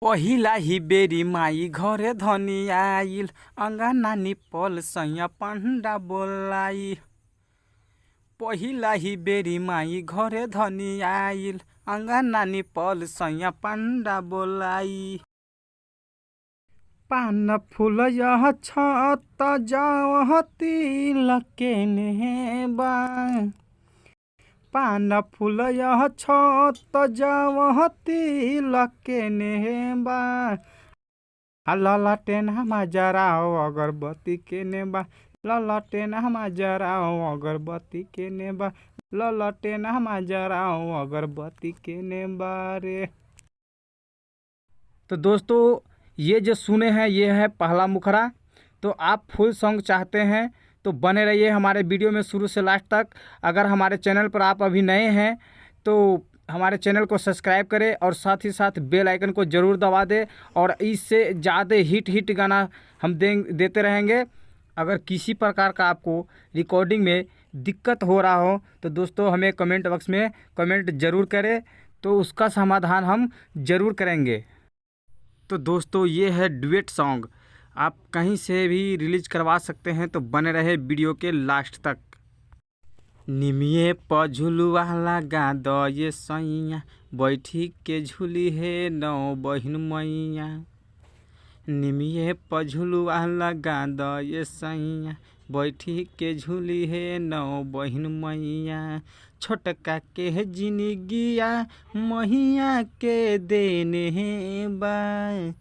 पहिला ही बेरी माई घरे धनी आइल, अंगना निपल सैया पंडा बोलाई। पहिला ही बेरी माई घरे धनी आइल, अंगना निपल सैया पंडा बोलाई। पान फूल यह छत जावती लकेने बा, पान फूल यह छत जावती लकेने बा। ललटेन हम जराओ अगरबत्ती के नेबा, ललटेन हम जराओ अगरबत्ती के नेबा, ललटेन हम जराओ अगरबत्ती के नेबा रे। तो दोस्तों ये जो सुने हैं ये है पहला मुखड़ा। तो आप फुल सॉन्ग चाहते हैं तो बने रहिए हमारे वीडियो में शुरू से लास्ट तक। अगर हमारे चैनल पर आप अभी नए हैं तो हमारे चैनल को सब्सक्राइब करें और साथ ही साथ बेल आइकन को ज़रूर दबा दें, और इससे ज़्यादा हिट गाना हम देते रहेंगे। अगर किसी प्रकार का आपको रिकॉर्डिंग में दिक्कत हो रहा हो तो दोस्तों हमें कमेंट बॉक्स में कमेंट ज़रूर करें, तो उसका समाधान हम ज़रूर करेंगे। तो दोस्तों ये है डुएट सॉन्ग, आप कहीं से भी रिलीज करवा सकते हैं, तो बने रहे वीडियो के लास्ट तक। निमिये प झुलुआ लगा द ये सैया, बैठी के झूली है नौ बहिन मैया। निमिये प झुलुआ लगा द ये सैया, बैठी के झूली है नौ बहिन मैया। छोटका के जिनगिया मैया के देने बा,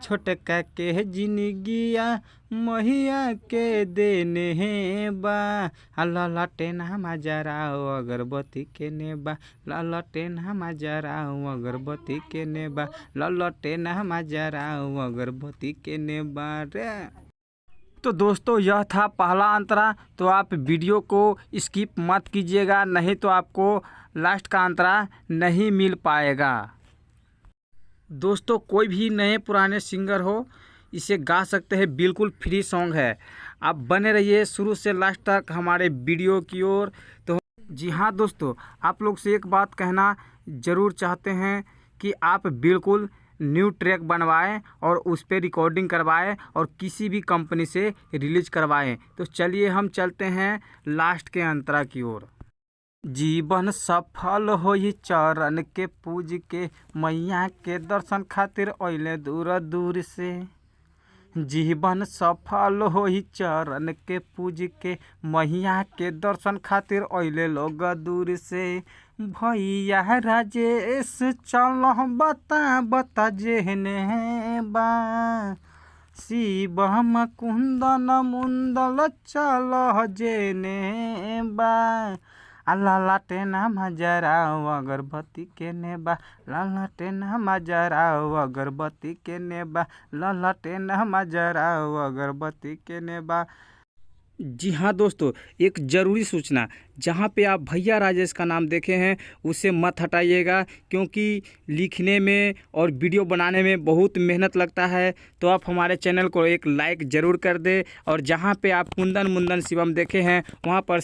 छोटका के जिनगिया मैया के देने बा। ललटेन हम जराओ अगरबत्ती के नेबा, ललटेन हम जराओ अगरबत्ती के नेबा, ललटेन हम जराओ अगरबत्ती के नेबा रे। तो दोस्तों यह था पहला अंतरा। तो आप वीडियो को स्किप मत कीजिएगा, नहीं तो आपको लास्ट का अंतरा नहीं मिल पाएगा। दोस्तों कोई भी नए पुराने सिंगर हो इसे गा सकते हैं, बिल्कुल फ्री सॉन्ग है। आप बने रहिए शुरू से लास्ट तक हमारे वीडियो की ओर। तो जी हाँ दोस्तों, आप लोग से एक बात कहना ज़रूर चाहते हैं कि आप बिल्कुल न्यू ट्रैक बनवाएं और उस पर रिकॉर्डिंग करवाएं और किसी भी कंपनी से रिलीज करवाएं। तो चलिए हम चलते हैं लास्ट के अंतरा की ओर। जीवन सफल होई चरण के पूज के, मैया के दर्शन खातिर अइले दूर दूर से। जीवन सफल होई चरण के पूज के, मैया के दर्शन खातिर अइले लोग दूर से। भैया राजेश चल बता जेहने बा, शिवम कुंदन मुंदल चल जेने बा। ललटेन हम जराओ अगरबत्ती के नेबा, ललटेन हम जराओ अगरबत्ती के नेबा, ललटेन हम जराओ अगरबत्ती के नेबा। जी हाँ दोस्तों, एक ज़रूरी सूचना, जहाँ पे आप भैया राजेश का नाम देखे हैं उसे मत हटाइएगा, क्योंकि लिखने में और वीडियो बनाने में बहुत मेहनत लगता है। तो आप हमारे चैनल को एक लाइक ज़रूर कर दें, और जहाँ पे आप कुंदन मुंदन शिवम देखे हैं वहाँ पर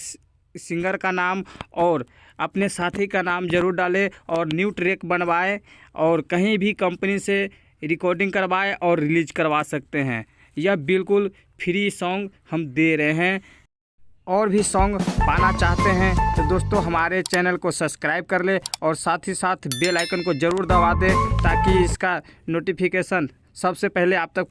सिंगर का नाम और अपने साथी का नाम ज़रूर डालें, और न्यू ट्रैक बनवाएं और कहीं भी कंपनी से रिकॉर्डिंग करवाएं और रिलीज करवा सकते हैं। यह बिल्कुल फ्री सॉन्ग हम दे रहे हैं। और भी सॉन्ग पाना चाहते हैं तो दोस्तों हमारे चैनल को सब्सक्राइब कर ले और साथ ही साथ बेल आइकन को ज़रूर दबा दें, ताकि इसका नोटिफिकेशन सबसे पहले आप तक